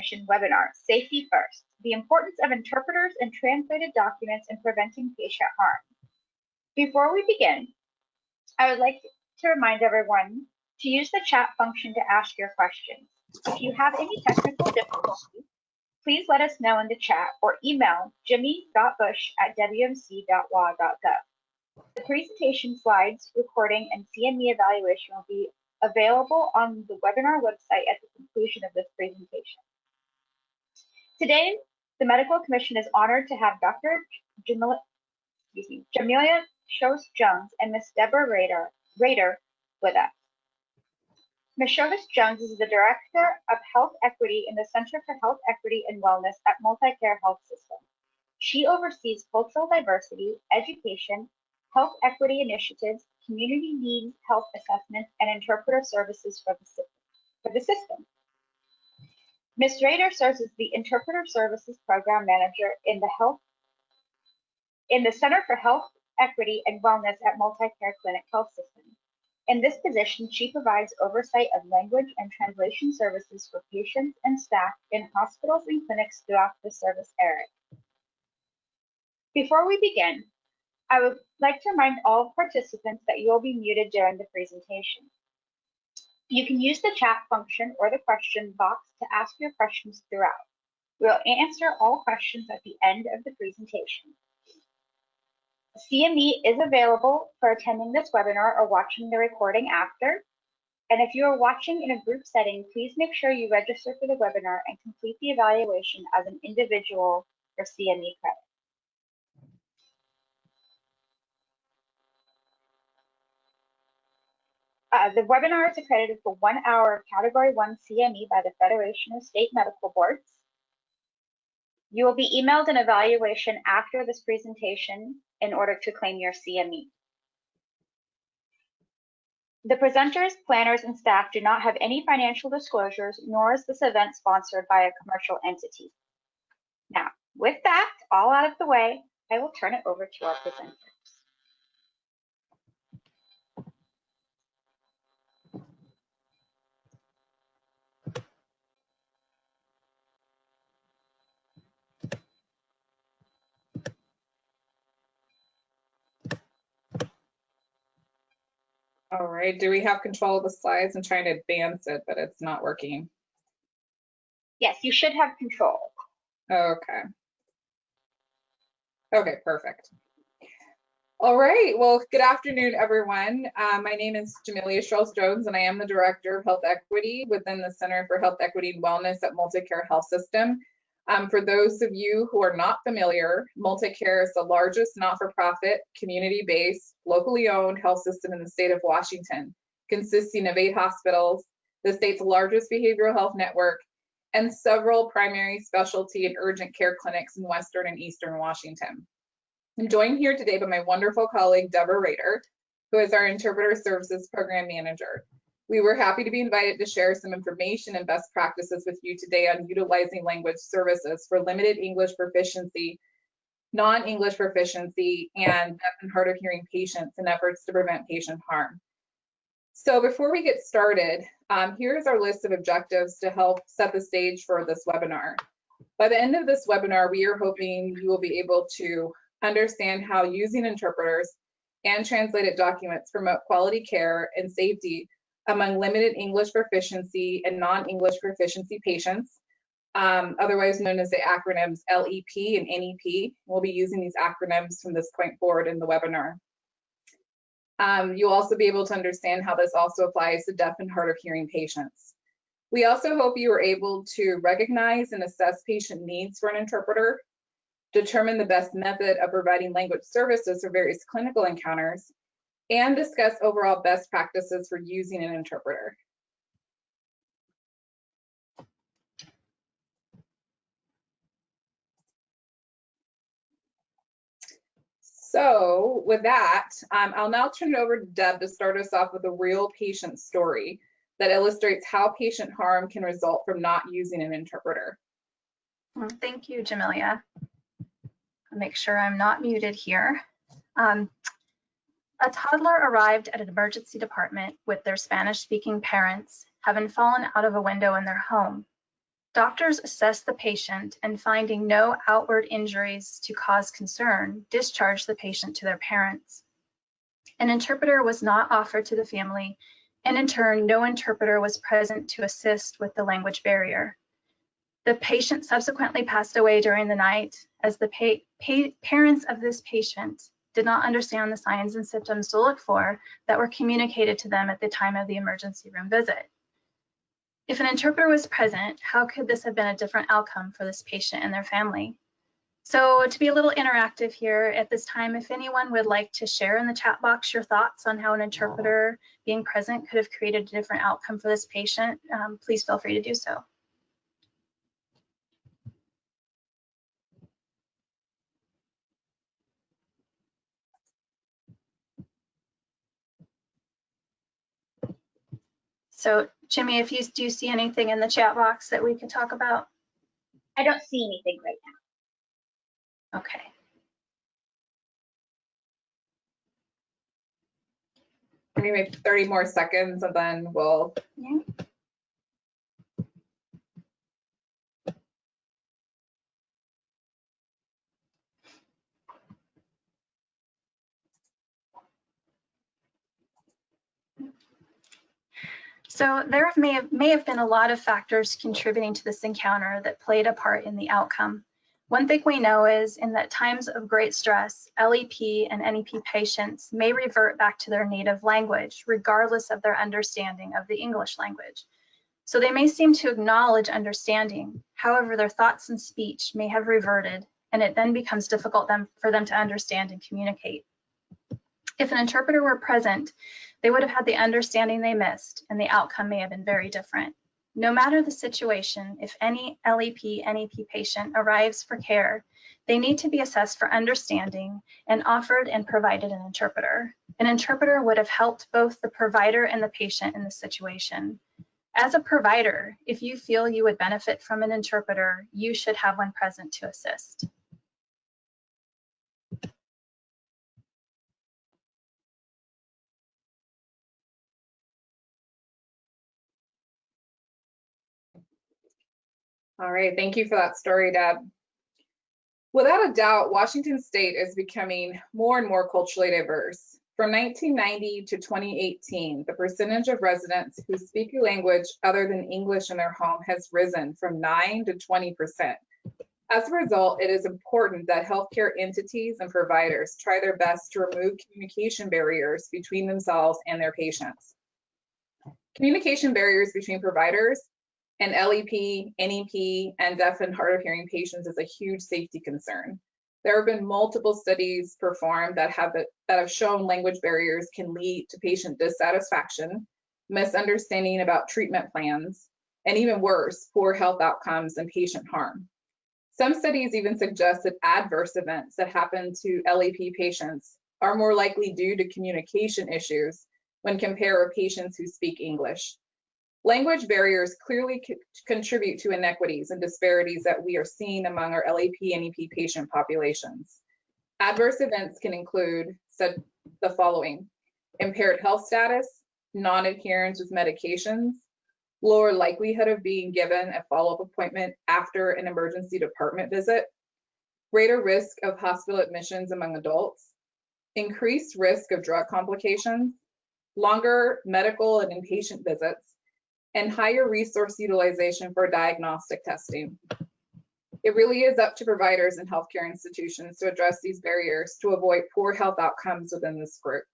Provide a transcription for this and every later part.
Commission webinar, Safety First, the importance of interpreters and translated documents in preventing patient harm. Before we begin, I would like to remind everyone to use the chat function to ask your questions. If you have any technical difficulties, please let us know in the chat or email jimmy.bush@wmc.wa.gov. The presentation slides, recording, and CME evaluation will be available on the webinar website at the conclusion of this presentation. Today, the Medical Commission is honored to have Dr. Jamelia Shost-Jones and Ms. Deborah Rader with us. Ms. Shost-Jones is the Director of Health Equity in the Center for Health Equity and Wellness at MultiCare Health System. She oversees cultural diversity, education, health equity initiatives, community needs health assessments, and interpreter services for the system. Ms. Rader serves as the Interpreter Services Program Manager in the Center for Health Equity and Wellness at MultiCare Clinic Health System. In this position, she provides oversight of language and translation services for patients and staff in hospitals and clinics throughout the service area. Before we begin, I would like to remind all participants that you will be muted during the presentation. You can use the chat function or the question box to ask your questions throughout. We will answer all questions at the end of the presentation. CME is available for attending this webinar or watching the recording after. And if you are watching in a group setting, please make sure you register for the webinar and complete the evaluation as an individual for CME credit. The webinar is accredited for 1 hour of Category 1 CME by the Federation of State Medical Boards. You will be emailed an evaluation after this presentation in order to claim your CME. The presenters, planners, and staff do not have any financial disclosures, nor is this event sponsored by a commercial entity. Now, with that all out of the way, I will turn it over to our presenters. All right, do we have control of the slides? I'm trying to advance it, but it's not working. Yes, you should have control. Okay. Okay, perfect. All right, well, good afternoon, everyone. My name is Jamelia Shost-Jones, and I am the Director of Health Equity within the Center for Health Equity and Wellness at MultiCare Health System. For those of you who are not familiar, MultiCare is the largest not-for-profit, community-based, locally owned health system in the state of Washington, consisting of 8 hospitals, the state's largest behavioral health network, and several primary specialty and urgent care clinics in Western and Eastern Washington. I'm joined here today by my wonderful colleague, Deborah Rader, who is our Interpreter Services Program Manager. We were happy to be invited to share some information and best practices with you today on utilizing language services for limited English proficiency, non-English proficiency, and deaf and hard of hearing patients in efforts to prevent patient harm. So before we get started, here's our list of objectives to help set the stage for this webinar. By the end of this webinar, we are hoping you will be able to understand how using interpreters and translated documents promote quality care and safety among limited English proficiency and non-English proficiency patients, otherwise known as the acronyms LEP and NEP. We'll be using these acronyms from this point forward in the webinar. You'll also be able to understand how this also applies to deaf and hard of hearing patients. We also hope you are able to recognize and assess patient needs for an interpreter, determine the best method of providing language services for various clinical encounters, and discuss overall best practices for using an interpreter. So with that, I'll now turn it over to Deb to start us off with a real patient story that illustrates how patient harm can result from not using an interpreter. Thank you, Jamelia. I'll make sure I'm not muted here. A toddler arrived at an emergency department with their Spanish-speaking parents, having fallen out of a window in their home. Doctors assessed the patient and finding no outward injuries to cause concern, discharged the patient to their parents. An interpreter was not offered to the family, and in turn, no interpreter was present to assist with the language barrier. The patient subsequently passed away during the night as the parents of this patient did not understand the signs and symptoms to look for that were communicated to them at the time of the emergency room visit. If an interpreter was present, how could this have been a different outcome for this patient and their family? So to be a little interactive here at this time, if anyone would like to share in the chat box your thoughts on how an interpreter being present could have created a different outcome for this patient, please feel free to do so. So Jimmy, if you do see anything in the chat box that we could talk about. I don't see anything right now. Okay. Maybe 30 more seconds and then we'll. Yeah. So there may have been a lot of factors contributing to this encounter that played a part in the outcome. One thing we know is in that times of great stress, LEP and NEP patients may revert back to their native language, regardless of their understanding of the English language. So they may seem to acknowledge understanding, however, their thoughts and speech may have reverted, and it then becomes difficult for them to understand and communicate. If an interpreter were present, they would have had the understanding they missed, and the outcome may have been very different. No matter the situation, if any LEP, NEP patient arrives for care, they need to be assessed for understanding and offered and provided an interpreter. An interpreter would have helped both the provider and the patient in this situation. As a provider, if you feel you would benefit from an interpreter, you should have one present to assist. All right, thank you for that story, Deb. Without a doubt, Washington State is becoming more and more culturally diverse. From 1990 to 2018, the percentage of residents who speak a language other than English in their home has risen from 9 to 20%. As a result, it is important that healthcare entities and providers try their best to remove communication barriers between themselves and their patients. Communication barriers between providers and LEP, NEP, and deaf and hard of hearing patients is a huge safety concern. There have been multiple studies performed that have shown language barriers can lead to patient dissatisfaction, misunderstanding about treatment plans, and even worse, poor health outcomes and patient harm. Some studies even suggest that adverse events that happen to LEP patients are more likely due to communication issues when compared with patients who speak English. Language barriers clearly contribute to inequities and disparities that we are seeing among our LEP and NEP patient populations. Adverse events can include the following: impaired health status, non-adherence with medications, lower likelihood of being given a follow-up appointment after an emergency department visit, greater risk of hospital admissions among adults, increased risk of drug complications, longer medical and inpatient visits, and higher resource utilization for diagnostic testing. It really is up to providers and healthcare institutions to address these barriers to avoid poor health outcomes within this group.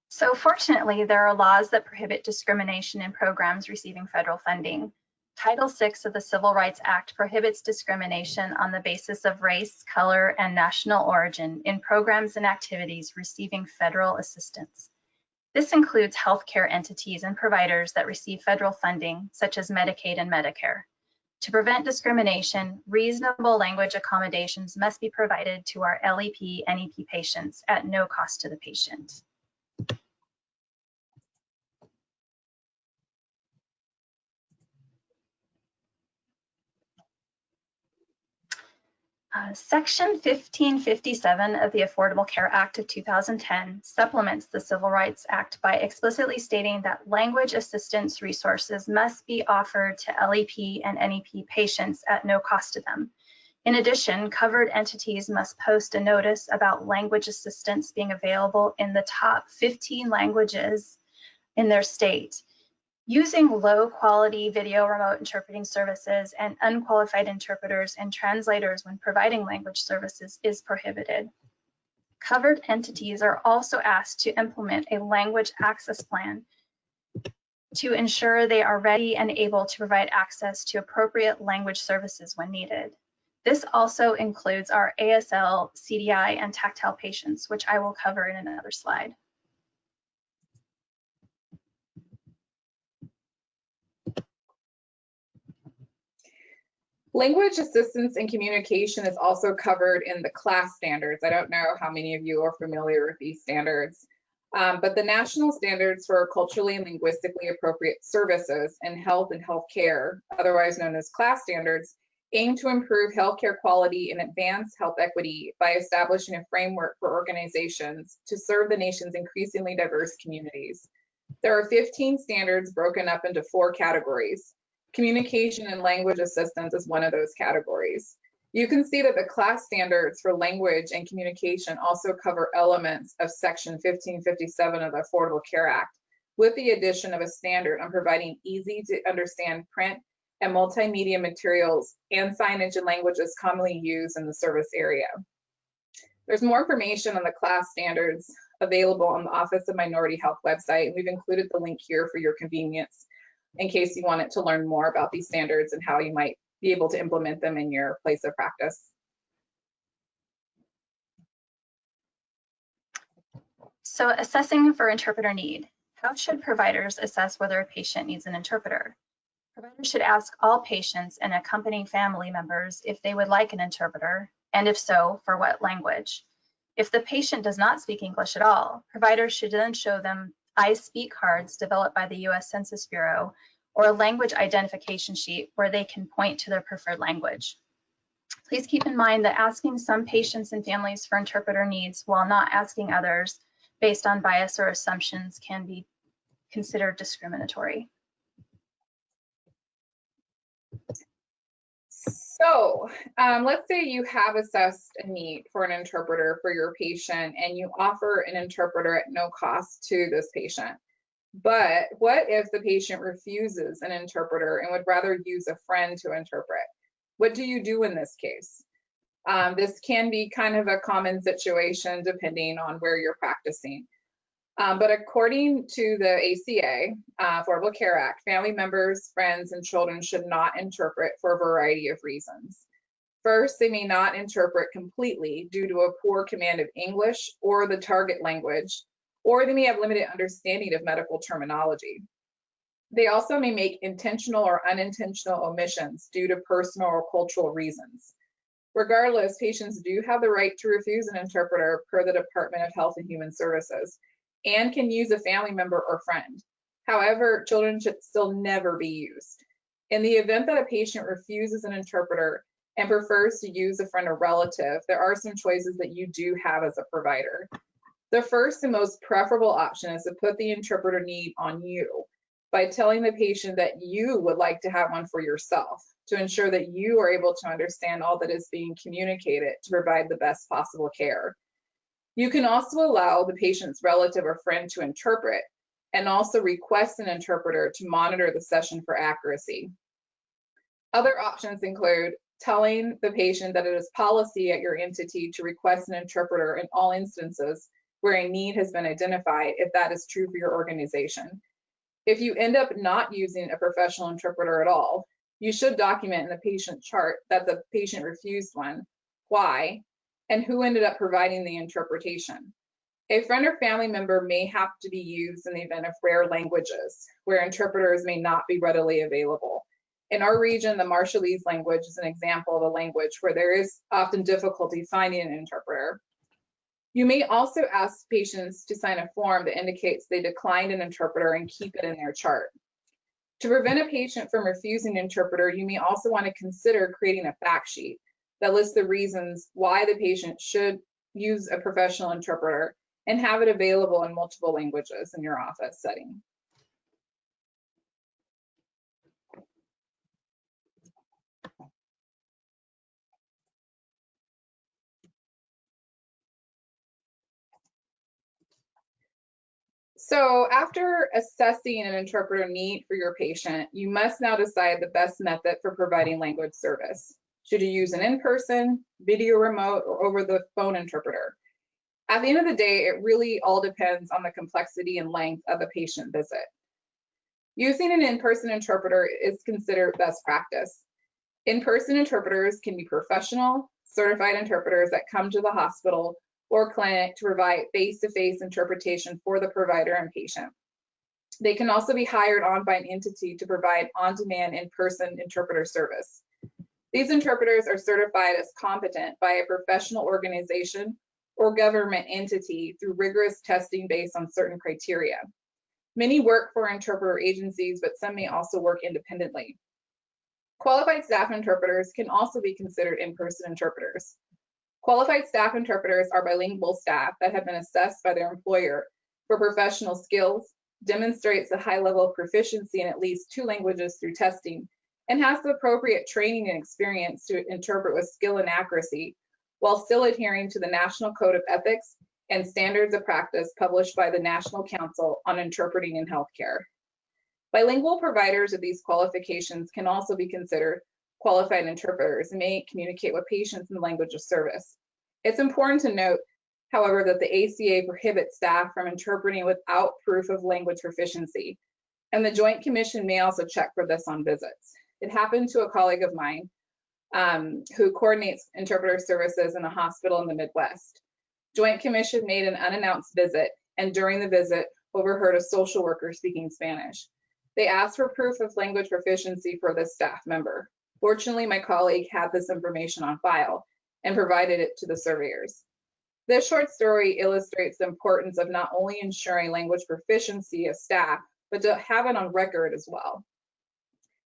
So fortunately, there are laws that prohibit discrimination in programs receiving federal funding. Title VI of the Civil Rights Act prohibits discrimination on the basis of race, color, and national origin in programs and activities receiving federal assistance. This includes healthcare entities and providers that receive federal funding, such as Medicaid and Medicare. To prevent discrimination, reasonable language accommodations must be provided to our LEP, NEP patients at no cost to the patient. Section 1557 of the Affordable Care Act of 2010 supplements the Civil Rights Act by explicitly stating that language assistance resources must be offered to LEP and NEP patients at no cost to them. In addition, covered entities must post a notice about language assistance being available in the top 15 languages in their state. Using low-quality video remote interpreting services and unqualified interpreters and translators when providing language services is prohibited. Covered entities are also asked to implement a language access plan to ensure they are ready and able to provide access to appropriate language services when needed. This also includes our ASL, CDI, and tactile patients, which I will cover in another slide. Language assistance and communication is also covered in the class standards. I don't know how many of you are familiar with these standards, but the national standards for culturally and linguistically appropriate services in health and healthcare, otherwise known as class standards, aim to improve healthcare quality and advance health equity by establishing a framework for organizations to serve the nation's increasingly diverse communities. There are 15 standards broken up into 4 categories. Communication and language assistance is one of those categories. You can see that the class standards for language and communication also cover elements of Section 1557 of the Affordable Care Act, with the addition of a standard on providing easy to understand print and multimedia materials and signage in languages commonly used in the service area. There's more information on the class standards available on the Office of Minority Health website, and we've included the link here for your convenience in case you wanted to learn more about these standards and how you might be able to implement them in your place of practice. So, assessing for interpreter need. How should providers assess whether a patient needs an interpreter? Providers should ask all patients and accompanying family members if they would like an interpreter, and if so, for what language. If the patient does not speak English at all, providers should then show them I Speak cards developed by the U.S. Census Bureau or a language identification sheet where they can point to their preferred language. Please keep in mind that asking some patients and families for interpreter needs while not asking others based on bias or assumptions can be considered discriminatory. So let's say you have assessed a need for an interpreter for your patient and you offer an interpreter at no cost to this patient. But what if the patient refuses an interpreter and would rather use a friend to interpret? What do you do in this case? This can be kind of a common situation depending on where you're practicing. But according to the ACA, Affordable Care Act, family members, friends, and children should not interpret for a variety of reasons. First, they may not interpret completely due to a poor command of English or the target language, or they may have limited understanding of medical terminology. They also may make intentional or unintentional omissions due to personal or cultural reasons. Regardless, patients do have the right to refuse an interpreter per the Department of Health and Human Services, and can use a family member or friend. However, children should still never be used. In the event that a patient refuses an interpreter and prefers to use a friend or relative, there are some choices that you do have as a provider. The first and most preferable option is to put the interpreter need on you by telling the patient that you would like to have one for yourself to ensure that you are able to understand all that is being communicated to provide the best possible care. You can also allow the patient's relative or friend to interpret and also request an interpreter to monitor the session for accuracy. Other options include telling the patient that it is policy at your entity to request an interpreter in all instances where a need has been identified, if that is true for your organization. If you end up not using a professional interpreter at all, you should document in the patient chart that the patient refused one, why, and who ended up providing the interpretation. A friend or family member may have to be used in the event of rare languages where interpreters may not be readily available. In our region, the Marshallese language is an example of a language where there is often difficulty finding an interpreter. You may also ask patients to sign a form that indicates they declined an interpreter and keep it in their chart. To prevent a patient from refusing an interpreter, you may also want to consider creating a fact sheet that lists the reasons why the patient should use a professional interpreter and have it available in multiple languages in your office setting. So after assessing an interpreter need for your patient, you must now decide the best method for providing language service. Should you use an in-person, video remote, or over the phone interpreter? At the end of the day, it really all depends on the complexity and length of the patient visit. Using an in-person interpreter is considered best practice. In-person interpreters can be professional, certified interpreters that come to the hospital or clinic to provide face-to-face interpretation for the provider and patient. They can also be hired on by an entity to provide on-demand in-person interpreter service. These interpreters are certified as competent by a professional organization or government entity through rigorous testing based on certain criteria. Many work for interpreter agencies, but some may also work independently. Qualified staff interpreters can also be considered in-person interpreters. Qualified staff interpreters are bilingual staff that have been assessed by their employer for professional skills, demonstrates a high level of proficiency in at least 2 languages through testing, and has the appropriate training and experience to interpret with skill and accuracy, while still adhering to the National Code of Ethics and Standards of Practice published by the National Council on Interpreting in Healthcare. Bilingual providers of these qualifications can also be considered qualified interpreters and may communicate with patients in the language of service. It's important to note, however, that the ACA prohibits staff from interpreting without proof of language proficiency, and the Joint Commission may also check for this on visits. It happened to a colleague of mine who coordinates interpreter services in a hospital in the Midwest. Joint Commission made an unannounced visit, and during the visit, overheard a social worker speaking Spanish. They asked for proof of language proficiency for this staff member. Fortunately, my colleague had this information on file and provided it to the surveyors. This short story illustrates the importance of not only ensuring language proficiency of staff, but to have it on record as well.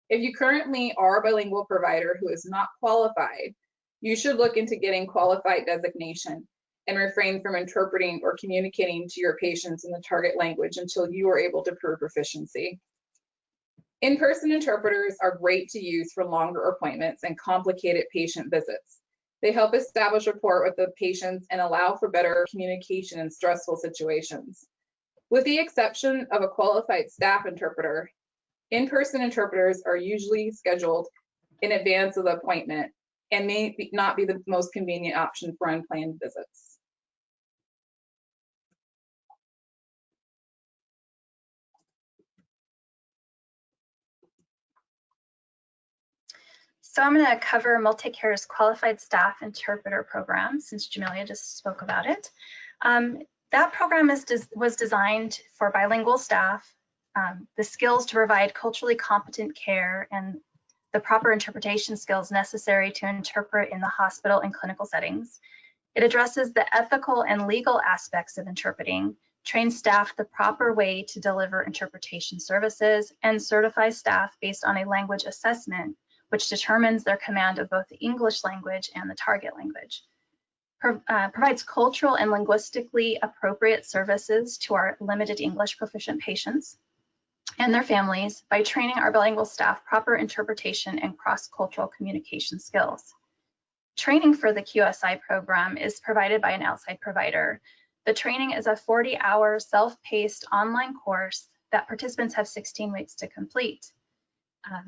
If you currently are a bilingual provider who is not qualified, you should look into getting qualified designation and refrain from interpreting or communicating to your patients in the target language until you are able to prove proficiency. In-person interpreters are great to use for longer appointments and complicated patient visits. They help establish rapport with the patients and allow for better communication in stressful situations. With the exception of a qualified staff interpreter, in-person interpreters are usually scheduled in advance of the appointment and may not be the most convenient option for unplanned visits. So I'm going to cover MultiCare's Qualified Staff Interpreter Program, since Jamelia just spoke about it. That program was designed for bilingual staff, the skills to provide culturally competent care, and the proper interpretation skills necessary to interpret in the hospital and clinical settings. It addresses the ethical and legal aspects of interpreting, trains staff the proper way to deliver interpretation services, and certifies staff based on a language assessment, which determines their command of both the English language and the target language. Provides cultural and linguistically appropriate services to our limited English proficient patients and their families by training our bilingual staff proper interpretation and cross-cultural communication skills. Training for the QSI program is provided by an outside provider. The training is a 40-hour self-paced online course that participants have 16 weeks to complete.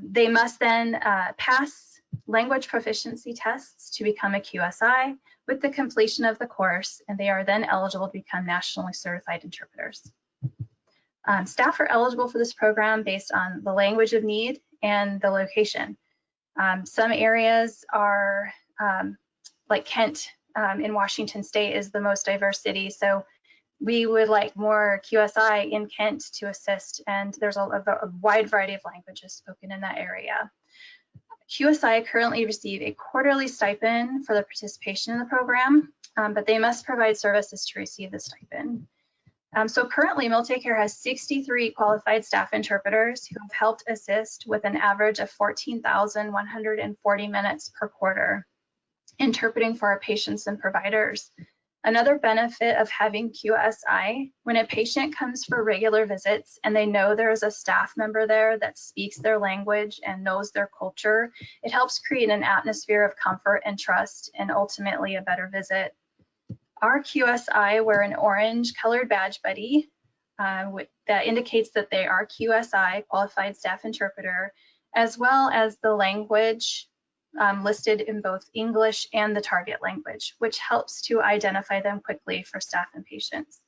They must then pass language proficiency tests to become a QSI with the completion of the course, and they are then eligible to become nationally certified interpreters. Staff are eligible for this program based on the language of need and the location. Some areas are like Kent in Washington State is the most diverse city, so we would like more QSI in Kent to assist, and there's a wide variety of languages spoken in that area. QSI currently receive a quarterly stipend for the participation in the program, but they must provide services to receive the stipend. So currently, MultiCare has 63 qualified staff interpreters who have helped assist with an average of 14,140 minutes per quarter interpreting for our patients and providers. Another benefit of having QSI, when a patient comes for regular visits and they know there's a staff member there that speaks their language and knows their culture, it helps create an atmosphere of comfort and trust and ultimately a better visit. Our QSI wear an orange colored badge buddy that indicates that they are QSI, Qualified Staff Interpreter, as well as the language listed in both English and the target language, which helps to identify them quickly for staff and patients.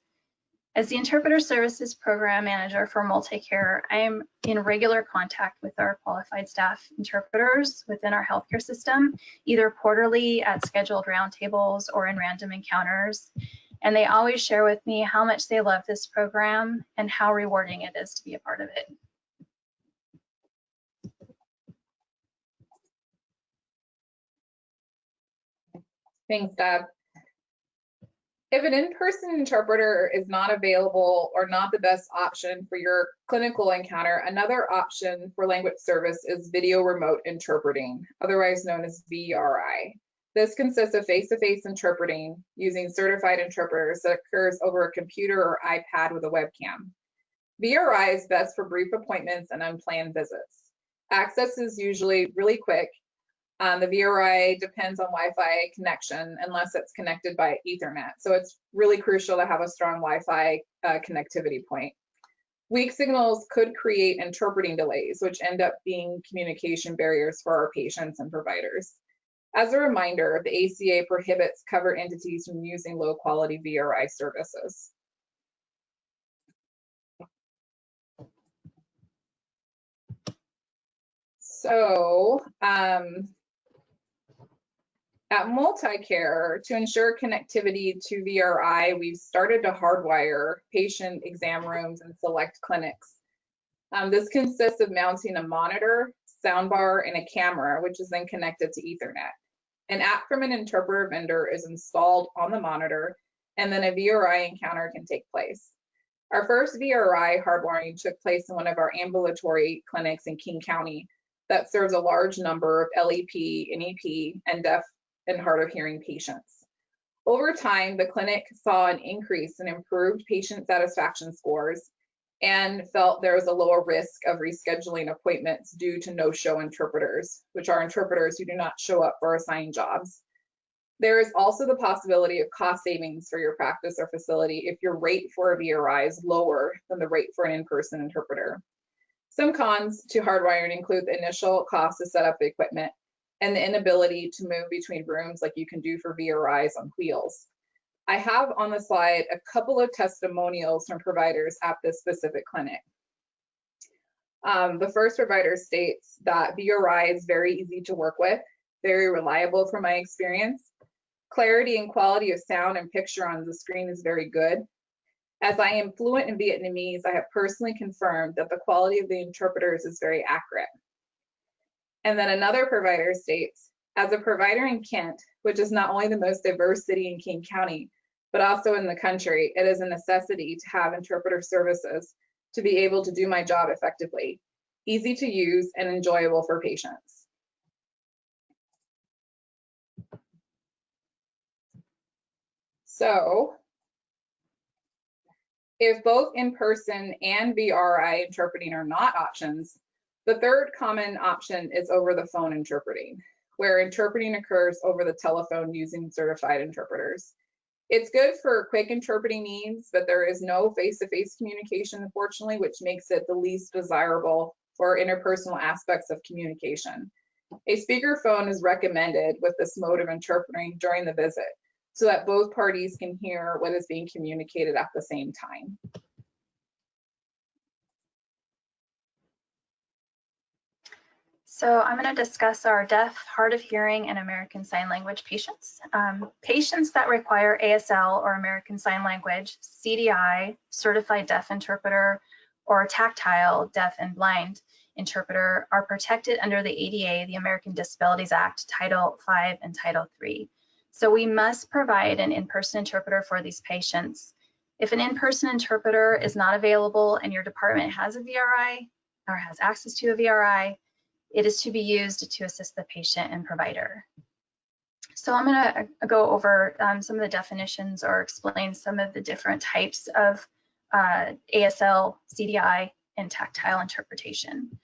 As the Interpreter Services Program Manager for MultiCare, I am in regular contact with our qualified staff interpreters within our healthcare system, either quarterly at scheduled roundtables or in random encounters. And they always share with me how much they love this program and how rewarding it is to be a part of it. Thanks, Deb. If an in-person interpreter is not available or not the best option for your clinical encounter, another option for language service is video remote interpreting, otherwise known as VRI. This consists of face-to-face interpreting using certified interpreters that occurs over a computer or iPad with a webcam. VRI is best for brief appointments and unplanned visits. Access is usually really quick. The VRI depends on Wi-Fi connection unless it's connected by Ethernet. So it's really crucial to have a strong Wi-Fi connectivity point. Weak signals could create interpreting delays, which end up being communication barriers for our patients and providers. As a reminder, the ACA prohibits covered entities from using low quality VRI services. So, at MultiCare, to ensure connectivity to VRI, we've started to hardwire patient exam rooms and select clinics. This consists of mounting a monitor, soundbar, and a camera, which is then connected to Ethernet. An app from an interpreter vendor is installed on the monitor, and then a VRI encounter can take place. Our first VRI hardwiring took place in one of our ambulatory clinics in King County that serves a large number of LEP, NEP, and deaf and hard of hearing patients. Over time, the clinic saw an increase in improved patient satisfaction scores and felt there was a lower risk of rescheduling appointments due to no-show interpreters, which are interpreters who do not show up for assigned jobs. There is also the possibility of cost savings for your practice or facility if your rate for a VRI is lower than the rate for an in-person interpreter. Some cons to hardwiring include the initial cost to set up the equipment and the inability to move between rooms like you can do for VRIs on wheels. I have on the slide a couple of testimonials from providers at this specific clinic. The first provider states that VRI is very easy to work with, very reliable from my experience. Clarity and quality of sound and picture on the screen is very good. As I am fluent in Vietnamese, I have personally confirmed that the quality of the interpreters is very accurate. And then another provider states, as a provider in Kent, which is not only the most diverse city in King County, but also in the country, it is a necessity to have interpreter services to be able to do my job effectively, easy to use and enjoyable for patients. So, if both in-person and VRI interpreting are not options, the third common option is over the phone interpreting, where interpreting occurs over the telephone using certified interpreters. It's good for quick interpreting needs, but there is no face-to-face communication, unfortunately, which makes it the least desirable for interpersonal aspects of communication. A speakerphone is recommended with this mode of interpreting during the visit, so that both parties can hear what is being communicated at the same time. So I'm going to discuss our deaf, hard of hearing, and American Sign Language patients. Patients that require ASL or American Sign Language, CDI, Certified Deaf Interpreter, or Tactile Deaf and Blind Interpreter are protected under the ADA, the American Disabilities Act, Title V and Title III. So we must provide an in-person interpreter for these patients. If an in-person interpreter is not available and your department has a VRI or has access to a VRI, it is to be used to assist the patient and provider. So I'm going to go over some of the definitions or explain some of the different types of ASL, CDI, and tactile interpretation.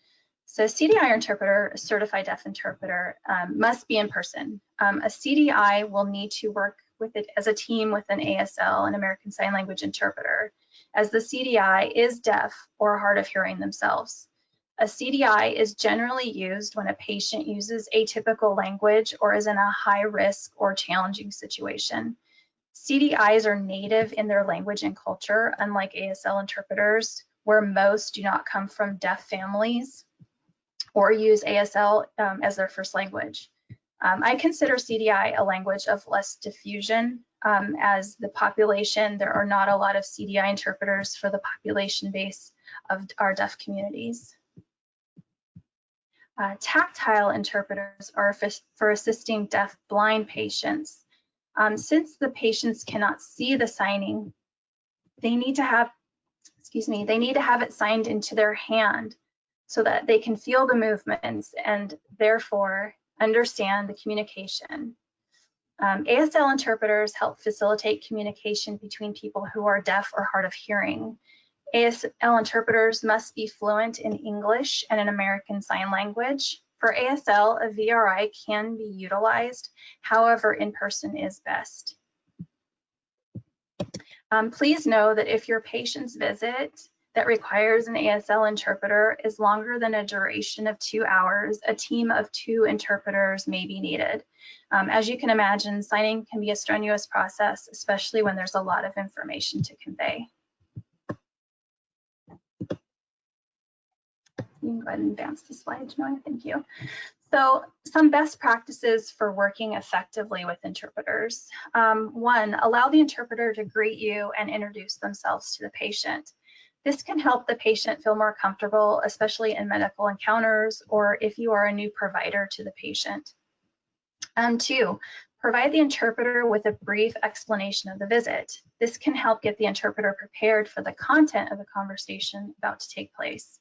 So CDI interpreter, a certified deaf interpreter, must be in person. A CDI will need to work with it as a team with an ASL, an American Sign Language interpreter, as the CDI is deaf or hard of hearing themselves. A CDI is generally used when a patient uses atypical language or is in a high risk or challenging situation. CDIs are native in their language and culture, unlike ASL interpreters, where most do not come from deaf families or use ASL as their first language. I consider CDI a language of less diffusion. As the population, there are not a lot of CDI interpreters for the population base of our deaf communities. Tactile interpreters are for assisting deaf blind patients. Since the patients cannot see the signing, they need to have, they need to have it signed into their hand so that they can feel the movements and therefore understand the communication. ASL interpreters help facilitate communication between people who are deaf or hard of hearing. ASL interpreters must be fluent in English and in American Sign Language. For ASL, a VRI can be utilized, however, in person is best. Please know that if your patient's visit that requires an ASL interpreter is longer than a duration of 2 hours, a team of 2 interpreters may be needed. As you can imagine, signing can be a strenuous process, especially when there's a lot of information to convey. You can go ahead and advance the slide, Joanna, thank you. So some best practices for working effectively with interpreters. 1, allow the interpreter to greet you and introduce themselves to the patient. This can help the patient feel more comfortable, especially in medical encounters or if you are a new provider to the patient. 2, provide the interpreter with a brief explanation of the visit. This can help get the interpreter prepared for the content of the conversation about to take place.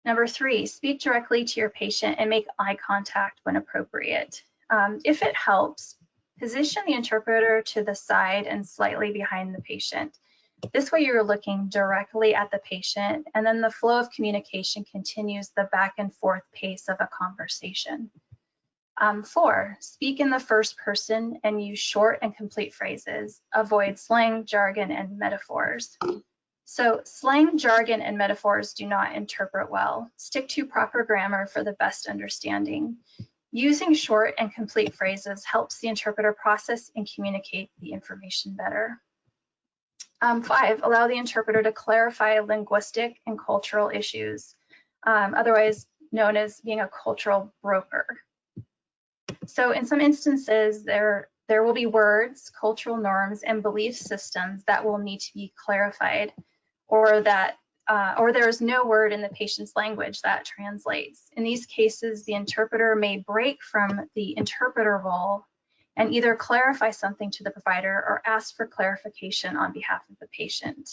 Number 3, speak directly to your patient and make eye contact when appropriate. If it helps, position the interpreter to the side and slightly behind the patient. This way you're looking directly at the patient, and then the flow of communication continues the back and forth pace of a conversation. 4, speak in the first person and use short and complete phrases. Avoid slang, jargon, and metaphors. So slang, jargon, and metaphors do not interpret well. Stick to proper grammar for the best understanding. Using short and complete phrases helps the interpreter process and communicate the information better. 5, allow the interpreter to clarify linguistic and cultural issues, otherwise known as being a cultural broker. So in some instances, there will be words, cultural norms, and belief systems that will need to be clarified, or there is no word in the patient's language that translates. In these cases, the interpreter may break from the interpreter role and either clarify something to the provider or ask for clarification on behalf of the patient.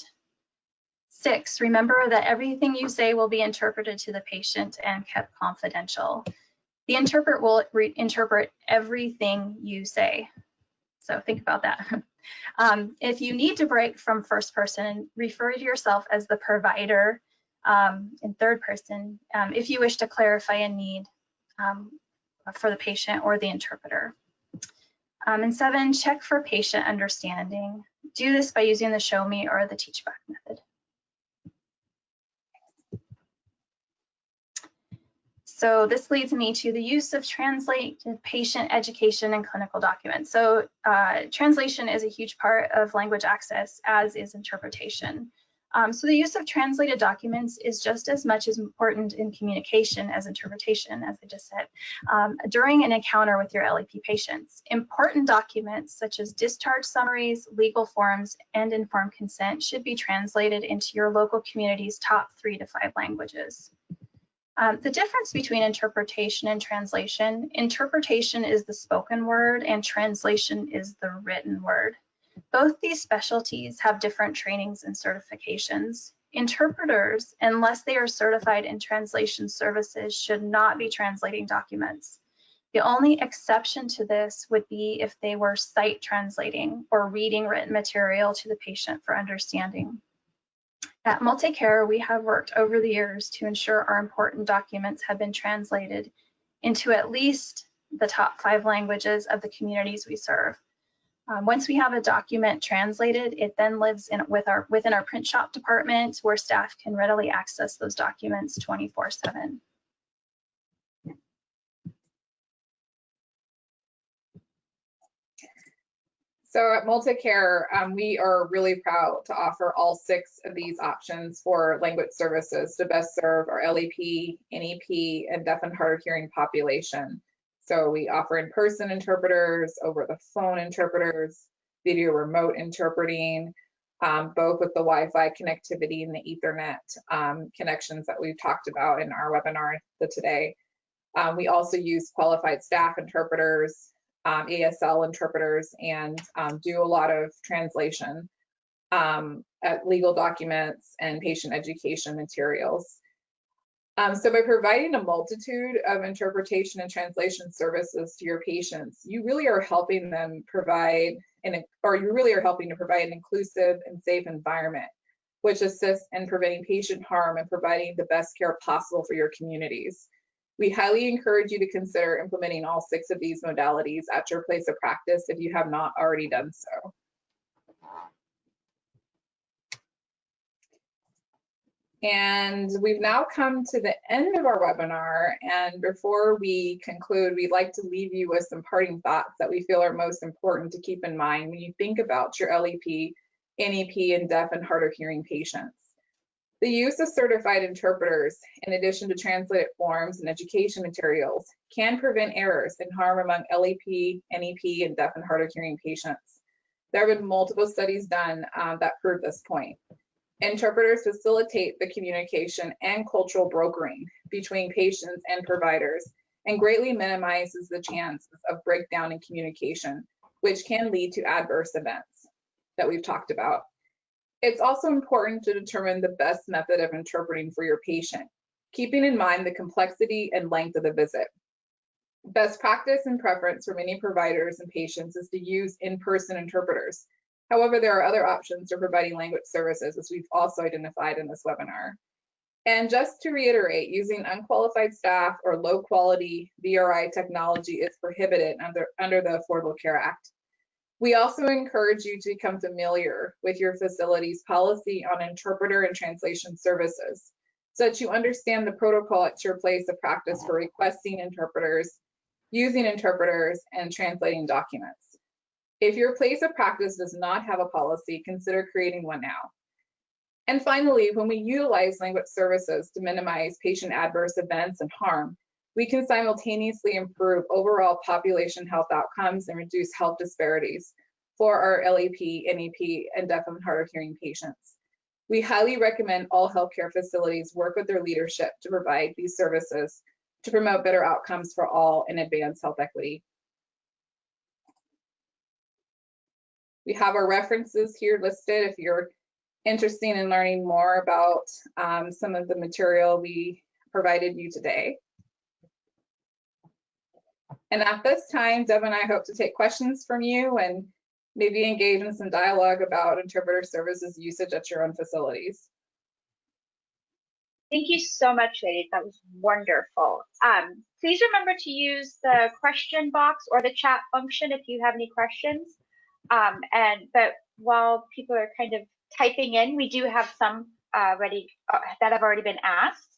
6, remember that everything you say will be interpreted to the patient and kept confidential. The interpreter will interpret everything you say. So think about that. If you need to break from first person, refer to yourself as the provider in third person if you wish to clarify a need for the patient or the interpreter. And 7, check for patient understanding. Do this by using the show me or the teach back method. So this leads me to the use of translated patient education and clinical documents. So translation is a huge part of language access, as is interpretation. So the use of translated documents is just as much as important in communication as interpretation, as I just said, during an encounter with your LEP patients. Important documents such as discharge summaries, legal forms, and informed consent should be translated into your local community's top 3 to 5 languages. The difference between interpretation and translation: interpretation is the spoken word and translation is the written word. Both these specialties have different trainings and certifications. Interpreters, unless they are certified in translation services, should not be translating documents. The only exception to this would be if they were sight translating or reading written material to the patient for understanding. At MultiCare, we have worked over the years to ensure our important documents have been translated into at least the top 5 languages of the communities we serve. Once we have a document translated, it then lives within our print shop department where staff can readily access those documents 24/7. So at MultiCare, we are really proud to offer all 6 of these options for language services to best serve our LEP, NEP, and deaf and hard of hearing population. So we offer in-person interpreters, over-the-phone interpreters, video remote interpreting, both with the Wi-Fi connectivity and the Ethernet connections that we've talked about in our webinar today. We also use qualified staff interpreters, ASL interpreters, and do a lot of translation at legal documents and patient education materials. So by providing a multitude of interpretation and translation services to your patients, you really are helping them provide, you really are helping to provide an inclusive and safe environment, which assists in preventing patient harm and providing the best care possible for your communities. We highly encourage you to consider implementing all 6 of these modalities at your place of practice if you have not already done so. And we've now come to the end of our webinar, and before we conclude, we'd like to leave you with some parting thoughts that we feel are most important to keep in mind when you think about your LEP, NEP, and deaf and hard of hearing patients. The use of certified interpreters, in addition to translated forms and education materials, can prevent errors and harm among LEP, NEP, and deaf and hard of hearing patients. There have been multiple studies done that prove this point. Interpreters facilitate the communication and cultural brokering between patients and providers and greatly minimizes the chances of breakdown in communication, which can lead to adverse events that we've talked about. It's also important to determine the best method of interpreting for your patient, keeping in mind the complexity and length of the visit. Best practice and preference for many providers and patients is to use in-person interpreters. However, there are other options for providing language services, as we've also identified in this webinar. And just to reiterate, using unqualified staff or low-quality VRI technology is prohibited under the Affordable Care Act. We also encourage you to become familiar with your facility's policy on interpreter and translation services, so that you understand the protocol at your place of practice for requesting interpreters, using interpreters, and translating documents. If your place of practice does not have a policy, consider creating one now. And finally, when we utilize language services to minimize patient adverse events and harm, we can simultaneously improve overall population health outcomes and reduce health disparities for our LEP, NEP, and deaf and hard of hearing patients. We highly recommend all healthcare facilities work with their leadership to provide these services to promote better outcomes for all and advance health equity. We have our references here listed if you're interested in learning more about some of the material we provided you today. And at this time, Deb and I hope to take questions from you and maybe engage in some dialogue about interpreter services usage at your own facilities. Thank you so much, ladies. That was wonderful. Please remember to use the question box or the chat function if you have any questions. But while people are kind of typing in, we do have some ready that have already been asked.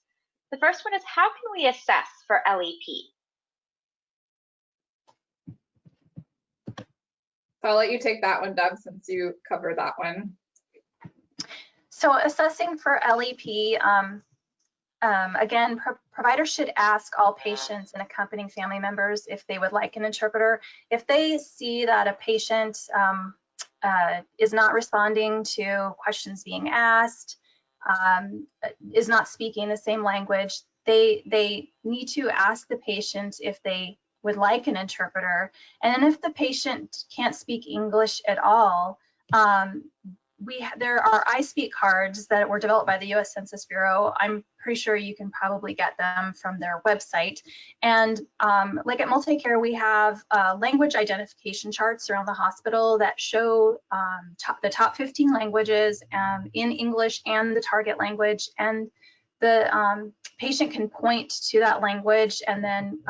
The first one is, how can we assess for LEP? I'll let you take that one, Deb, since you covered that one. So assessing for LEP, again, providers should ask all patients and accompanying family members if they would like an interpreter. If they see that a patient is not responding to questions being asked, is not speaking the same language, they need to ask the patient if they would like an interpreter. And then if the patient can't speak English at all, there are I Speak cards that were developed by the U.S. Census Bureau. I'm pretty sure you can probably get them from their website. And like at MultiCare, we have language identification charts around the hospital that show the top 15 languages in English and the target language. And the patient can point to that language and then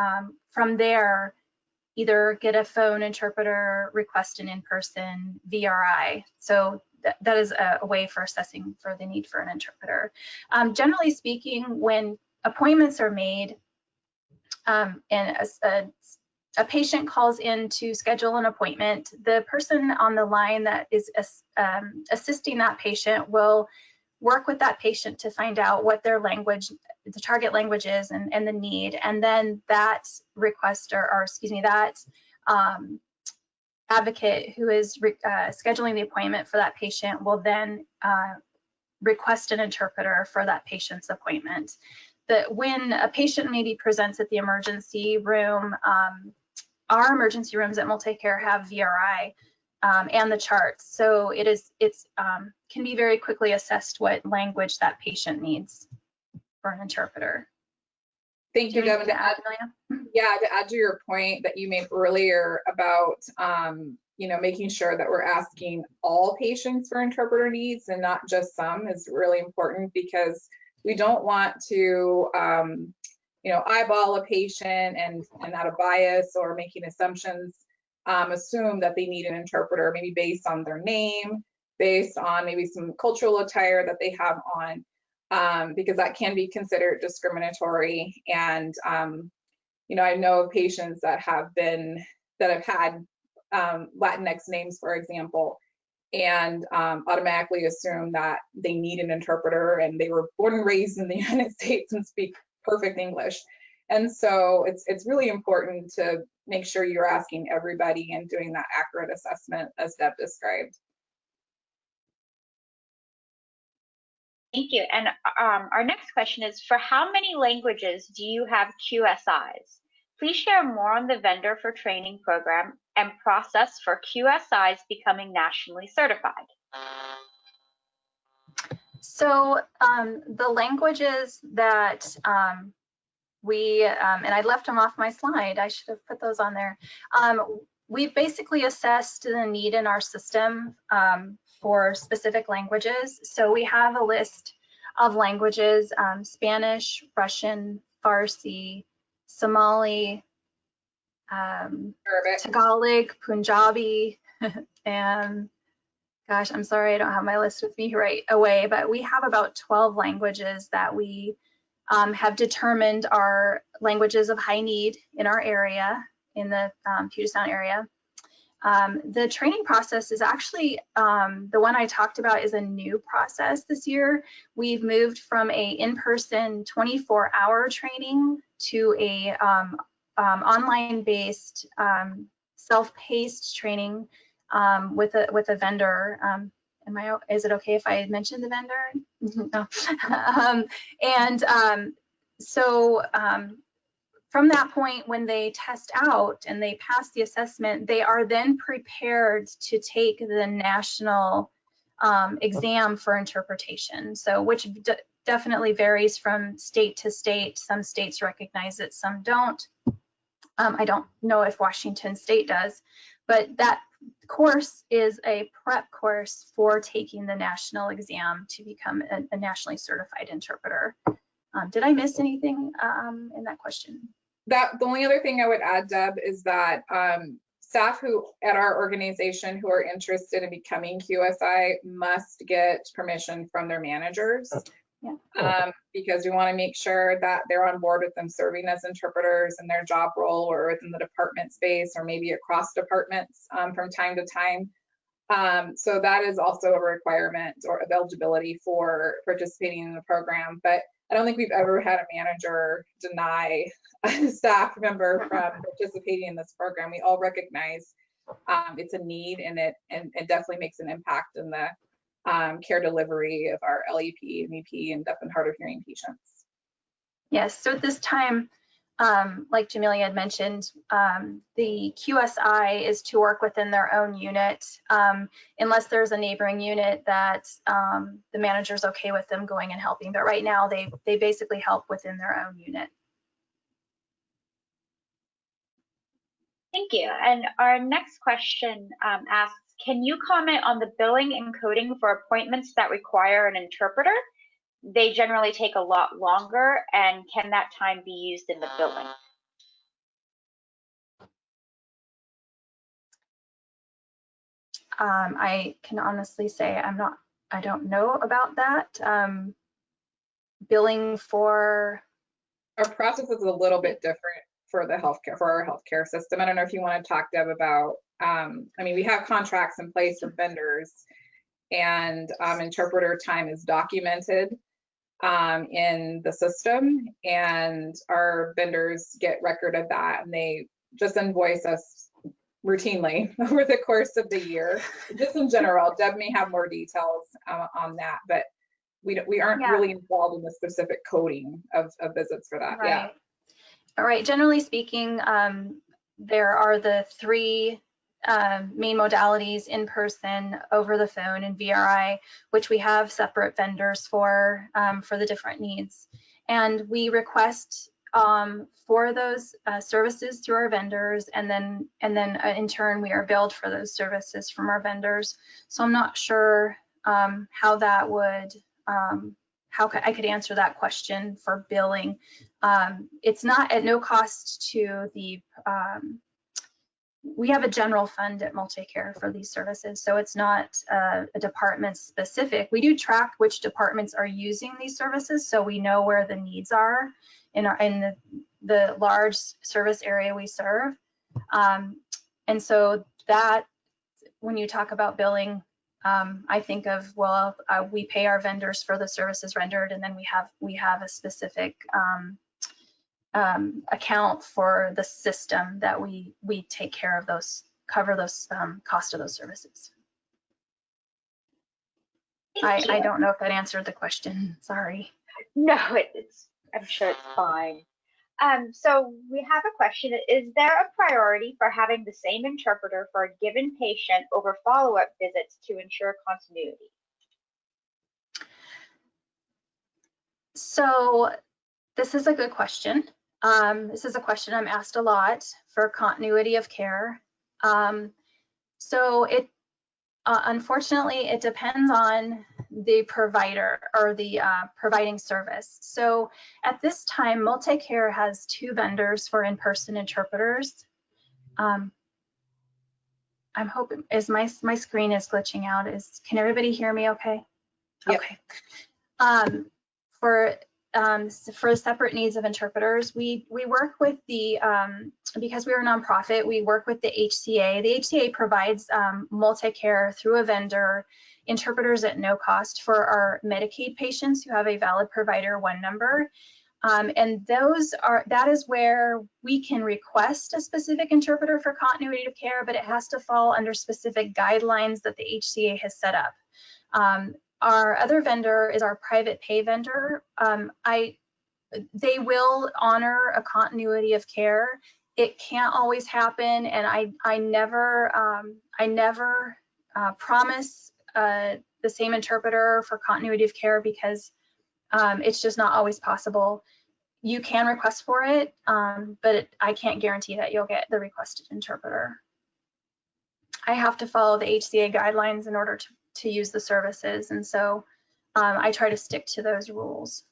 from there, either get a phone interpreter, request an in-person VRI. So that is a way for assessing for the need for an interpreter. Generally speaking, when appointments are made and a patient calls in to schedule an appointment, the person on the line that is assisting that patient will work with that patient to find out what their language, the target language is and the need. And then that requester, or excuse me, that advocate who is scheduling the appointment for that patient will then request an interpreter for that patient's appointment. When a patient maybe presents at the emergency room, our emergency rooms at MultiCare have VRI and the charts. So it can be very quickly assessed what language that patient needs for an interpreter. Thank you, Devin. To add, yeah, to add to your point that you made earlier about making sure that we're asking all patients for interpreter needs and not just some is really important, because we don't want to eyeball a patient and out of bias or making assumptions assume that they need an interpreter, maybe based on their name, based on maybe some cultural attire that they have on, because that can be considered discriminatory. And I know of patients that have had Latinx names, for example, and automatically assume that they need an interpreter, and they were born and raised in the United States and speak perfect English. And so it's really important to make sure you're asking everybody and doing that accurate assessment as Deb described. Thank you. And our next question is, for how many languages do you have QSIs? Please share more on the vendor for training program and process for QSIs becoming nationally certified. So the languages that and I left them off my slide, I should have put those on there. We've basically assessed the need in our system for specific languages. So we have a list of languages: Spanish, Russian, Farsi, Somali, Tagalog, Punjabi, and gosh, I'm sorry, I don't have my list with me right away, but we have about 12 languages that we have determined are languages of high need in our area, in the Puget Sound area. The training process is actually, the one I talked about is a new process this year. We've moved from a in-person 24-hour training to a online-based, self-paced training with a vendor. Is it okay if I mention the vendor? No. So from that point, when they test out and they pass the assessment, they are then prepared to take the national exam for interpretation. So which definitely varies from state to state. Some states recognize it, some don't. I don't know if Washington State does, but that course is a prep course for taking the national exam to become a nationally certified interpreter. Did I miss anything in that question? The only other thing I would add, Deb, is that staff who at our organization who are interested in becoming QSI must get permission from their managers. Yeah. Because we want to make sure that they're on board with them serving as interpreters in their job role or within the department space or maybe across departments from time to time. So that is also a requirement or eligibility for participating in the program. But I don't think we've ever had a manager deny a staff member from participating in this program. We all recognize it's a need, and it definitely makes an impact in the care delivery of our LEP, MEP, and deaf and hard of hearing patients. Yes, so at this time, like Jamelia had mentioned, the QSI is to work within their own unit, unless there's a neighboring unit that the manager's okay with them going and helping. But right now, they basically help within their own unit. Thank you. And our next question asks, can you comment on the billing and coding for appointments that require an interpreter? They generally take a lot longer, and can that time be used in the billing? I can honestly say I don't know about that. Billing for... Our process is a little bit different for our healthcare system. I don't know if you want to talk, Deb, about, I mean, we have contracts in place with vendors, and interpreter time is documented in the system, and our vendors get record of that, and they just invoice us routinely over the course of the year. Just in general, Deb may have more details on that, but we aren't really involved in the specific coding of visits for that. Right. Yeah. All right. Generally speaking, there are the three main modalities: in person, over the phone, and VRI, which we have separate vendors for the different needs. And we request for those services through our vendors, and then in turn we are billed for those services from our vendors. So I'm not sure how that would how I could answer that question for billing. It's not at no cost to the we have a general fund at MultiCare for these services, so it's not a department specific. We do track which departments are using these services, so we know where the needs are in the large service area we serve. And so that, when you talk about billing, I think of, well, we pay our vendors for the services rendered, and then we have a specific account for the system that we take care of those, cover those cost of those services. I don't know if that answered the question. Sorry. No, I'm sure it's fine. So we have a question. Is there a priority for having the same interpreter for a given patient over follow-up visits to ensure continuity? So this is a good question. This is a question I'm asked a lot for continuity of care. So it unfortunately, it depends on the provider or the providing service. So at this time, MultiCare has 2 vendors for in-person interpreters. I'm hoping, my screen is glitching out. Can everybody hear me okay? Yep. Okay. For separate needs of interpreters, we work with the, because we're a nonprofit, we work with the HCA. The HCA provides MultiCare through a vendor, interpreters at no cost for our Medicaid patients who have a valid provider 1 number. And that is where we can request a specific interpreter for continuity of care, but it has to fall under specific guidelines that the HCA has set up. Our other vendor is our private pay vendor. They will honor a continuity of care. It can't always happen, and I never promise the same interpreter for continuity of care, because it's just not always possible. You can request for it, but I can't guarantee that you'll get the requested interpreter. I have to follow the HCA guidelines in order to use the services, and so I try to stick to those rules.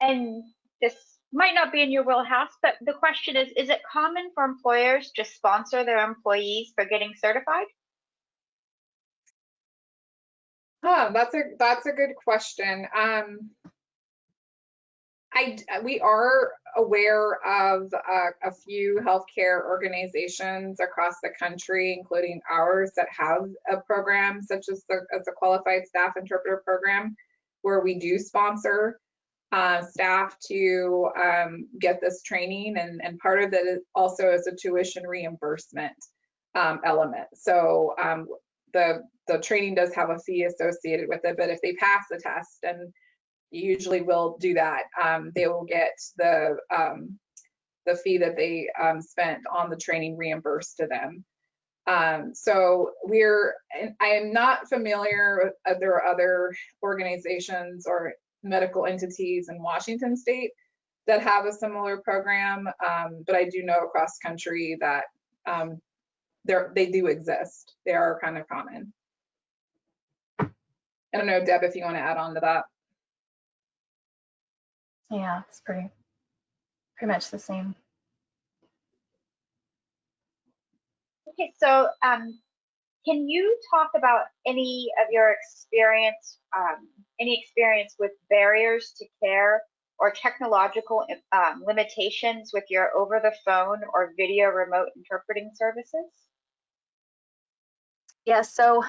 And this might not be in your wheelhouse, but the question is it common for employers to sponsor their employees for getting certified? That's a good question. We are aware of a few healthcare organizations across the country, including ours, that have a program such as the Qualified Staff Interpreter Program, where we do sponsor staff to get this training, and part of it also is a tuition reimbursement element. So the training does have a fee associated with it, but if they pass the test and usually will do that. They will get the fee that they spent on the training reimbursed to them. So I am not familiar with there are other organizations or medical entities in Washington State that have a similar program, but I do know across country that they do exist. They are kind of common. I don't know, Deb, if you want to add on to that. Yeah, it's pretty much the same. Okay, so can you talk about any of your experience, any experience with barriers to care or technological limitations with your over the phone or video remote interpreting services? Yeah, so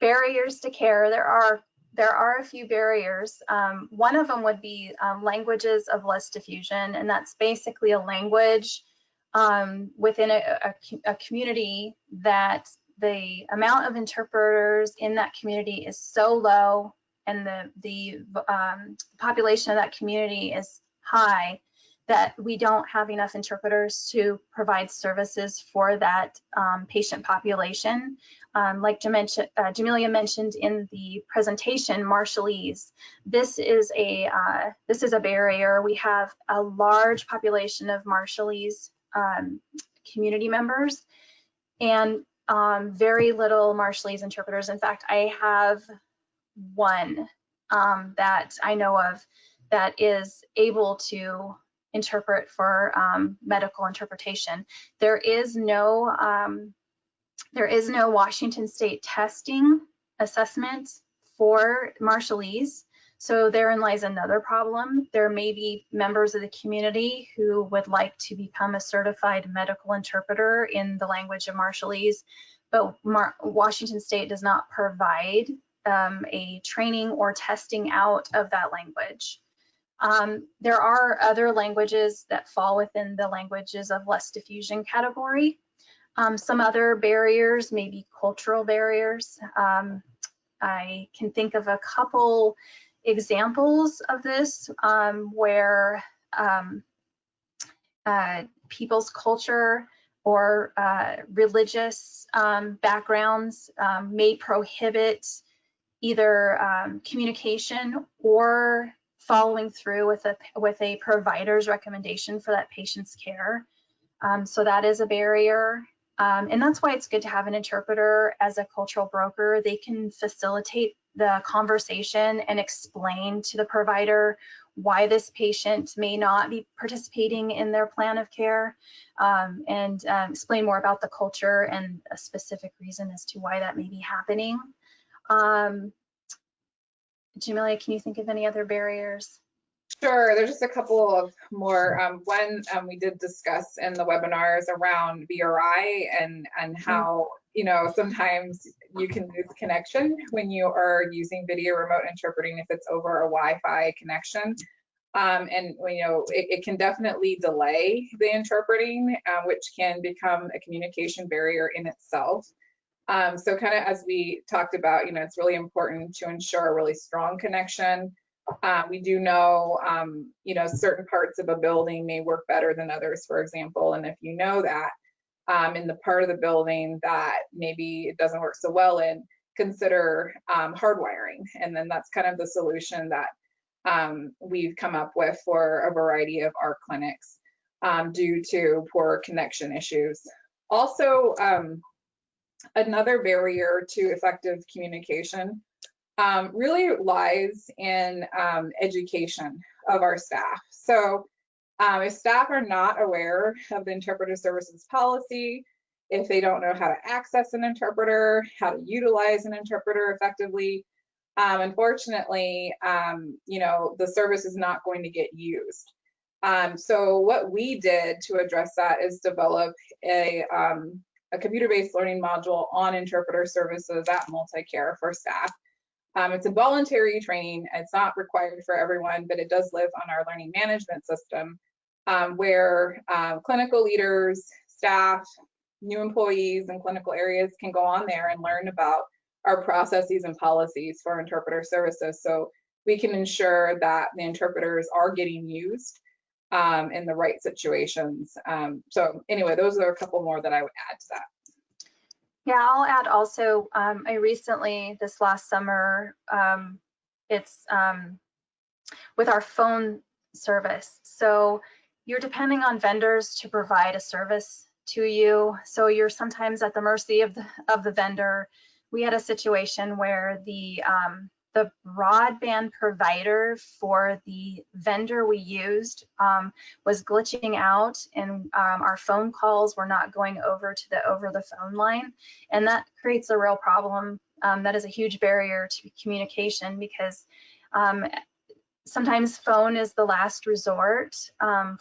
barriers to care, there are a few barriers. One of them would be languages of less diffusion, and that's basically a language within a community that the amount of interpreters in that community is so low, and the population of that community is high, that we don't have enough interpreters to provide services for that patient population. Like Jamelia mentioned in the presentation, Marshallese. This is a barrier. We have a large population of Marshallese community members, and very little Marshallese interpreters. In fact, I have one that I know of that is able to interpret for medical interpretation. There is no Washington State testing assessment for Marshallese. So therein lies another problem. There may be members of the community who would like to become a certified medical interpreter in the language of Marshallese, but Washington State does not provide a training or testing out of that language. There are other languages that fall within the languages of less diffusion category. Some other barriers may be cultural barriers. I can think of a couple examples of this where people's culture or religious backgrounds may prohibit either communication or following through with a provider's recommendation for that patient's care. So that is a barrier. And that's why it's good to have an interpreter as a cultural broker. They can facilitate the conversation and explain to the provider why this patient may not be participating in their plan of care, and explain more about the culture and a specific reason as to why that may be happening. Jamelia, can you think of any other barriers? Sure, there's just a couple of more. One we did discuss in the webinars around BRI and how, you know, sometimes you can lose connection when you are using video remote interpreting if it's over a Wi-Fi connection. And, you know, it can definitely delay the interpreting, which can become a communication barrier in itself. So kind of as we talked about, you know, it's really important to ensure a really strong connection. We do know, you know, certain parts of a building may work better than others, for example. And if you know that in the part of the building that maybe it doesn't work so well in, consider hardwiring. And then that's kind of the solution that we've come up with for a variety of our clinics due to poor connection issues. Also, another barrier to effective communication really lies in education of our staff. So if staff are not aware of the interpreter services policy, if they don't know how to access an interpreter, how to utilize an interpreter effectively, unfortunately, you know, the service is not going to get used. So what we did to address that is develop a computer-based learning module on interpreter services at MultiCare for staff. It's a voluntary training. It's not required for everyone, but it does live on our learning management system where clinical leaders, staff, new employees in clinical areas can go on there and learn about our processes and policies for interpreter services. So we can ensure that the interpreters are getting used in the right situations. So anyway, those are a couple more that I would add to that. Yeah, I'll add also, I recently, this last summer, it's with our phone service. So you're depending on vendors to provide a service to you. So you're sometimes at the mercy of the vendor. We had a situation where the broadband provider for the vendor we used was glitching out, and our phone calls were not going over to the over-the-phone line, and that creates a real problem. That is a huge barrier to communication, because sometimes phone is the last resort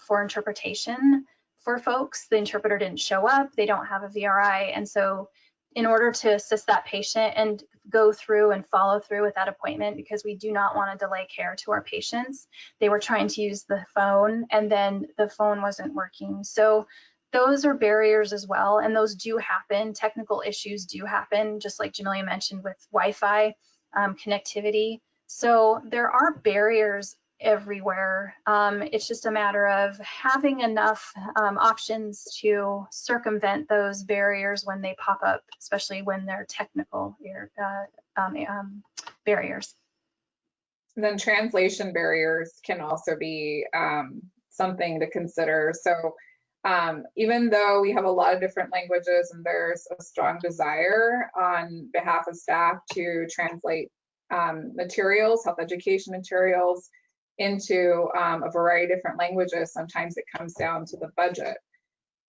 for interpretation for folks. The interpreter didn't show up, they don't have a VRI, and so in order to assist that patient and go through and follow through with that appointment, because we do not want to delay care to our patients, they were trying to use the phone and then the phone wasn't working. So those are barriers as well, and those do happen. Technical issues do happen, just like Jamelia mentioned with Wi-Fi connectivity. So there are barriers everywhere. It's just a matter of having enough options to circumvent those barriers when they pop up, especially when they're technical barriers. And then translation barriers can also be something to consider. So even though we have a lot of different languages and there's a strong desire on behalf of staff to translate materials, health education materials, into a variety of different languages, sometimes it comes down to the budget.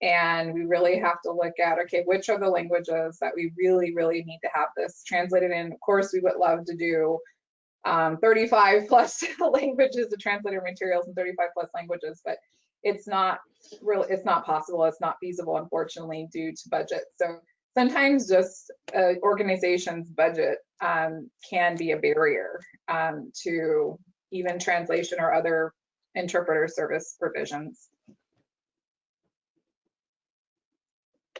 And we really have to look at, okay, which are the languages that we really, really need to have this translated in? Of course, we would love to do 35 plus languages to translate our materials in 35 plus languages, but it's not possible. It's not feasible, unfortunately, due to budget. So sometimes just organization's budget can be a barrier to even translation or other interpreter service provisions.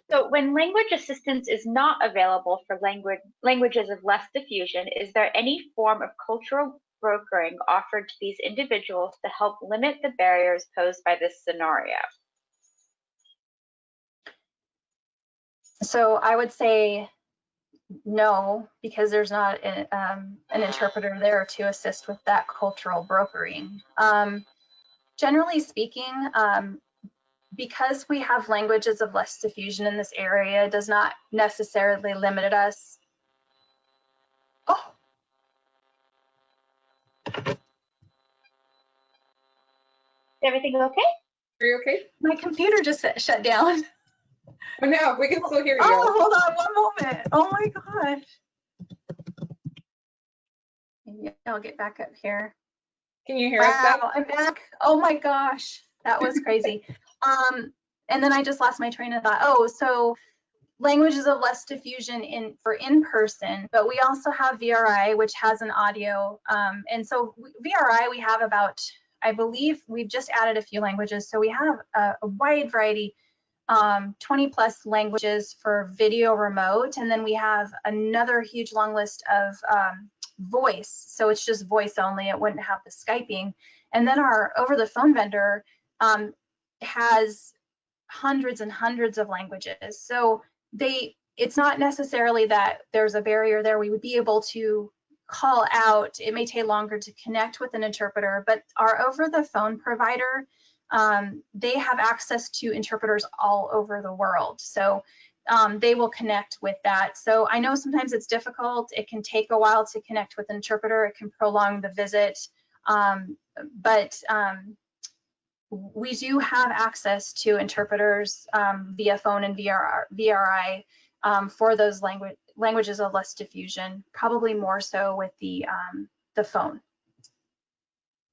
So when language assistance is not available for languages of less diffusion, is there any form of cultural brokering offered to these individuals to help limit the barriers posed by this scenario? So I would say no, because there's not an interpreter there to assist with that cultural brokering. Generally speaking, because we have languages of less diffusion in this area, does not necessarily limit us. Oh. Is everything okay? Are you okay? My computer just shut down. Oh no, we can still hear you. Oh, hold on one moment. Oh my gosh. Maybe I'll get back up here. Can you hear us now? I'm back. Oh my gosh, that was crazy. And then I just lost my train of thought. Oh, so languages of less diffusion for in-person, but we also have VRI, which has an audio. And so VRI, we have about, I believe we've just added a few languages. So we have a wide variety, 20 plus languages for video remote. And then we have another huge long list of voice. So it's just voice only, it wouldn't have the Skyping. And then our over the phone vendor has hundreds and hundreds of languages. So it's not necessarily that there's a barrier there. We would be able to call out. It may take longer to connect with an interpreter, but our over the phone provider, they have access to interpreters all over the world. So they will connect with that. So I know sometimes it's difficult. It can take a while to connect with an interpreter. It can prolong the visit, but we do have access to interpreters via phone and VRI for those languages of less diffusion, probably more so with the phone.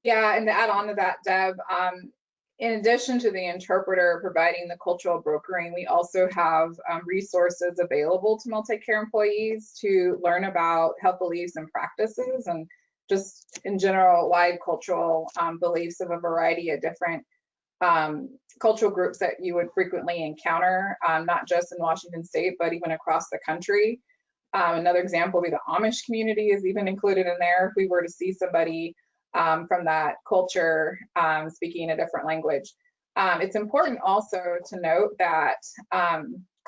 Yeah, and to add on to that, Deb, in addition to the interpreter providing the cultural brokering, we also have resources available to MultiCare employees to learn about health beliefs and practices, and just in general wide cultural beliefs of a variety of different cultural groups that you would frequently encounter, not just in Washington State, but even across the country. Another example would be the Amish community is even included in there if we were to see somebody from that culture speaking a different language. It's important also to note that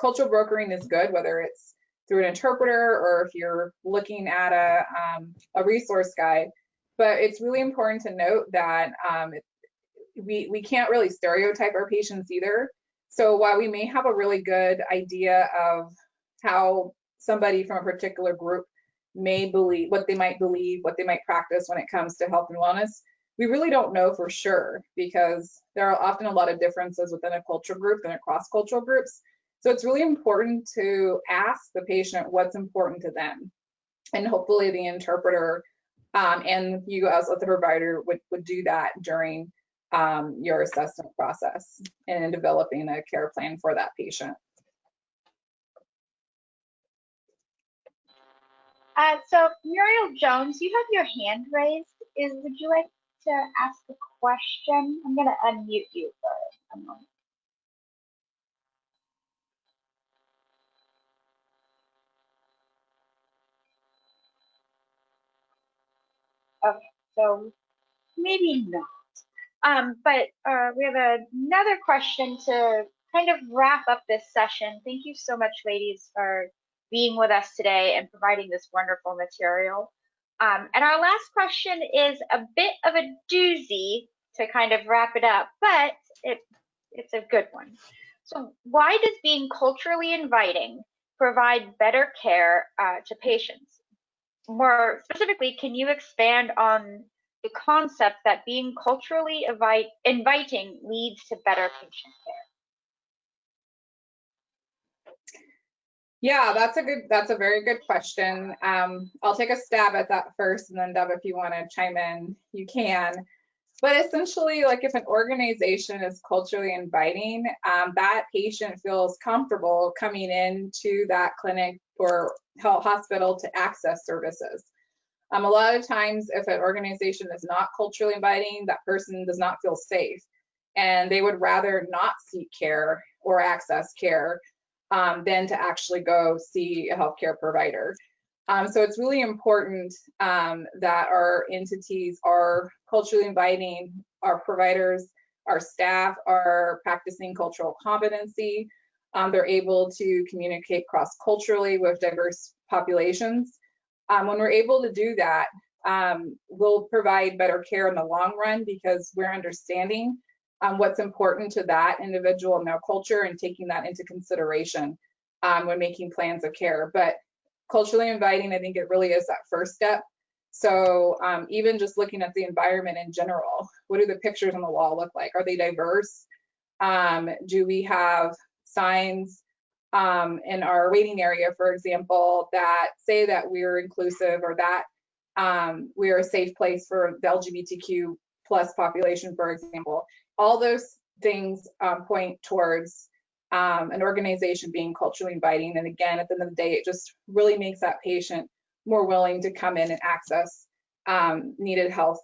cultural brokering is good, whether it's through an interpreter or if you're looking at a resource guide. But it's really important to note that we can't really stereotype our patients either. So while we may have a really good idea of how somebody from a particular group may believe, what they might believe, what they might practice when it comes to health and wellness, we really don't know for sure because there are often a lot of differences within a cultural group and across cultural groups. So it's really important to ask the patient what's important to them. And hopefully the interpreter and you as the provider would do that during your assessment process and in developing a care plan for that patient. So Muriel Jones, you have your hand raised. Would you like to ask a question? I'm going to unmute you for a moment. Okay, so maybe not. But we have another question to kind of wrap up this session. Thank you so much, ladies, for being with us today and providing this wonderful material. And our last question is a bit of a doozy to kind of wrap it up, but it's a good one. So why does being culturally inviting provide better care to patients? More specifically, can you expand on the concept that being culturally inviting leads to better patient care? Yeah, that's a very good question. I'll take a stab at that first, and then Deb, if you want to chime in, you can. But essentially, like if an organization is culturally inviting, that patient feels comfortable coming into that clinic or health hospital to access services. A lot of times, if an organization is not culturally inviting, that person does not feel safe, and they would rather not seek care or access care than to actually go see a healthcare provider. So it's really important that our entities are culturally inviting, our providers, our staff are practicing cultural competency. They're able to communicate cross-culturally with diverse populations. When we're able to do that, we'll provide better care in the long run because we're understanding what's important to that individual and their culture and taking that into consideration when making plans of care. But culturally inviting, I think it really is that first step. So even just looking at the environment in general, what do the pictures on the wall look like? Are they diverse? Do we have signs in our waiting area, for example, that say that we're inclusive or that we're a safe place for the LGBTQ plus population, for example? All those things point towards an organization being culturally inviting. And again, at the end of the day, it just really makes that patient more willing to come in and access needed health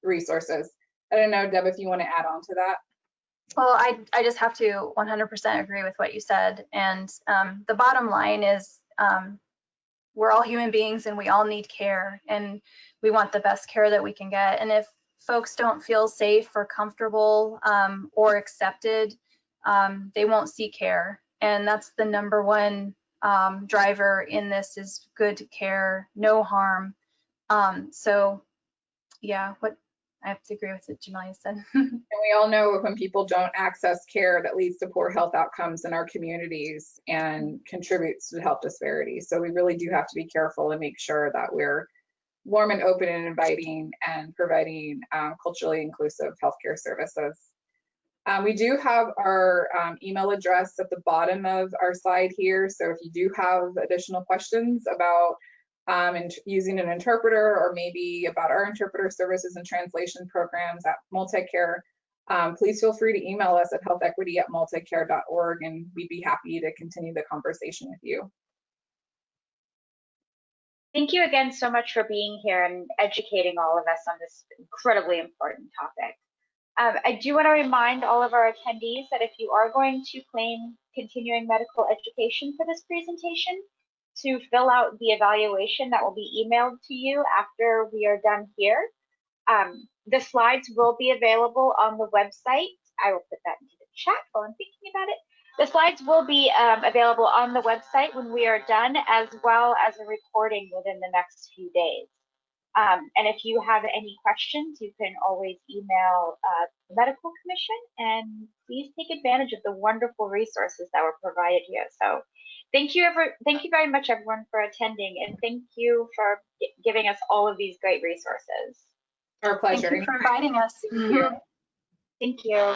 resources. I don't know, Deb, if you want to add on to that. Well, I just have to 100% agree with what you said. And the bottom line is we're all human beings and we all need care and we want the best care that we can get. And if folks don't feel safe or comfortable or accepted, they won't seek care. And that's the number one driver in this is good care, no harm. So yeah, what I have to agree with what Jamelia said. And we all know when people don't access care, that leads to poor health outcomes in our communities and contributes to health disparities. So we really do have to be careful and make sure that we're warm and open and inviting and providing culturally inclusive healthcare services. We do have our email address at the bottom of our slide here. So if you do have additional questions about using an interpreter or maybe about our interpreter services and translation programs at MultiCare, please feel free to email us at healthequity@multicare.org and we'd be happy to continue the conversation with you. Thank you again so much for being here and educating all of us on this incredibly important topic. I do want to remind all of our attendees that if you are going to claim continuing medical education for this presentation, to fill out the evaluation that will be emailed to you after we are done here. The slides will be available on the website. I will put that into the chat while I'm thinking about it. The slides will be available on the website when we are done, as well as a recording within the next few days. And if you have any questions, you can always email the Medical Commission, and please take advantage of the wonderful resources that were provided here. So thank you very much, everyone, for attending, and thank you for giving us all of these great resources. Our pleasure. Thank you for inviting us. Thank you.